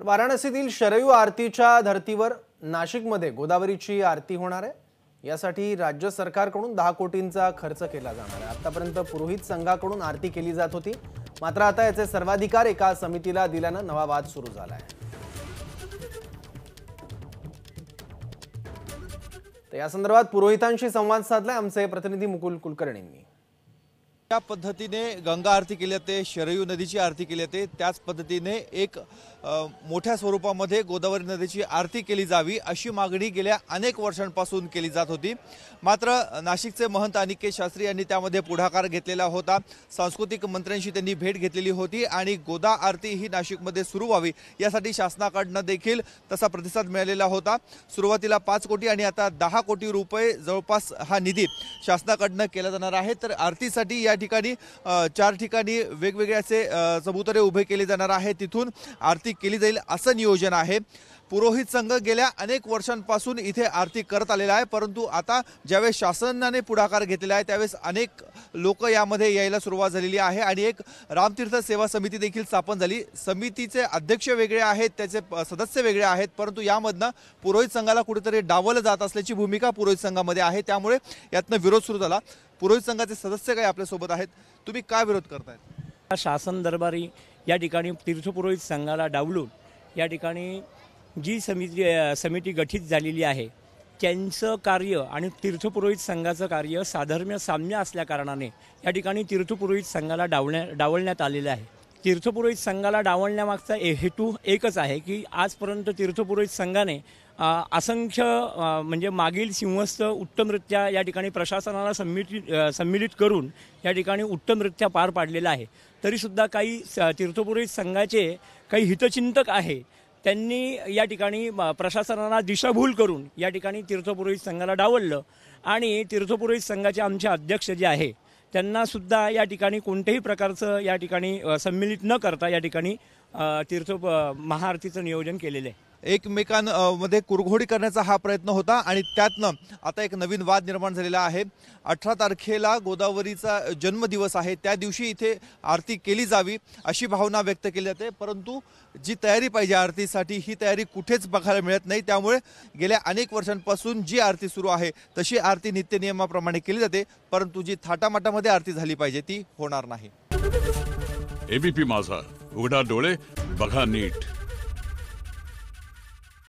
तर वाराणसीतील शरयू आरतीच्या धर्तीवर नाशिकमध्ये गोदावरीची आरती होणार आहे। यासाठी राज्य सरकारकडून 10 कोटींचा खर्च केला जाणार आहे। आतापर्यंत पुरोहित संघाकडून आरती केली जात होती, मात्र आता याचे सर्वाधिकार एका समितीला दिल्याने नवा वाद सुरू झाला आहे। तर या संदर्भात पुरोहितांशी संवाद साधलाय आमचे प्रतिनिधी मुकुल कुलकर्णींनी। त्या पद्धतीने गंगा आरती केली जाते, शरयू नदीची आरती केली जाते, त्याच पद्धतीने एक मोठ्या स्वरूपामध्ये गोदावरी नदीची आरती केली जावी अशी मागणी गेल्या अनेक वर्षांपासून केली जात होती। मात्र नाशिकचे महंत अनिकेत शास्त्री यांनी त्यामध्ये पुढाकार घेतलेला होता। सांस्कृतिक मंत्र्यांशी त्यांनी भेट घेतलेली होती आणि गोदा आरती ही नाशिकमध्ये सुरू व्हावी यासाठी शासनाकडून देखील तसा प्रतिसाद मिळालेला होता। सुरुवातीला 5 कोटी आणि आता 10 कोटी रुपये जवळपास हा निधी शासनाकडून केला जाणार आहे। तर आरतीसाठी या ठिकाणी 4 ठिकाणी वेगवेगळे असे चबुतरे उभे केले जाणार आहे, तिथून आरती केली जाईल असं नियोजन आहे। पुरोहित संघ गेल्या अनेक वर्षांपासून इथे आरती करत आलेला आहे, परंतु आता ज्यावेळेस शासनाने पुढाकार घेतलेला आहे त्यावेळेस अनेक लोक यामध्ये यायला सुरुवात झालेली आहे आणि एक रामतीर्थ सेवा समिती देखील स्थापन झाली। समितीचे अध्यक्ष वेगळे आहेत, त्याचे सदस्य वेगळे आहेत, परंतु यामधनं पुरोहित संघाला कुठेतरी डावललं जात असल्याची भूमिका पुरोहित संघामध्ये आहे, त्यामुळे यातनं विरोध सुरू झाला। पुरोहित संघाचे सदस्य काय आपल्या सोबत आहेत, तुम्ही काय विरोध करतायत? शासन दरबारी या ठिकाणी तीर्थपुरोहित संघाला डावलून या ठिकाणी जी समिती गठीत झालेली आहे त्यांचं कार्य आणि तीर्थपुरोहित संघाचं कार्य साधर्म्य साम्य असल्या कारणाने या ठिकाणी तीर्थपुरोहित संघाला डावलण्यात आलेलं आहे। तीर्थपुरोहित संघाला डावलण्यामागचा हेतू एकच आहे की आजपर्यंत तीर्थपुरोहित संघाने असंख्य म्हणजे मागील सिंहस्थ उत्तमरित्या या ठिकाणी प्रशासनाला सम्मिलित करून या ठिकाणी उत्तमरित्या पार पाडलेला आहे। तरीसुद्धा काही तीर्थपुरोहित संघाचे काही हितचिंतक आहे, त्यांनी या ठिकाणी प्रशासनाला दिशाभूल करून या ठिकाणी तीर्थपुरोहित संघाला डावललं आणि तीर्थपुरोहित संघाचे आमचे अध्यक्ष जे आहे त्यांना सुद्धा या ठिकाणी कोणत्याही प्रकारचं या ठिकाणी सम्मिलित न करता या ठिकाणी महाआरतीचं नियोजन केलेलं आहे। एकमेकांमध्ये कुरघोडी करण्याचा हा प्रयत्न होता आणि त्यातनं आता एक नवीन वाद निर्माण झालेला आहे। 18 तारखेला गोदावरीचा जन्मदिवस आहे, त्या दिवशी इथे आरती केली जावी अशी भावना व्यक्त केली जाते, परंतु जी तयारी पाहिजे आरतीसाठी ही तयारी कुठेच बघायला मिळत नाही। त्यामुळे गेल्या अनेक वर्षांपासून जी आरती सुरू आहे तशी आरती नित्यनियमाप्रमाणे केली जाते, परंतु जी थाटामाटामध्ये आरती झाली पाहिजे ती होणार नाही। एबीपी माझा, उघडा डोळे बघा नीट।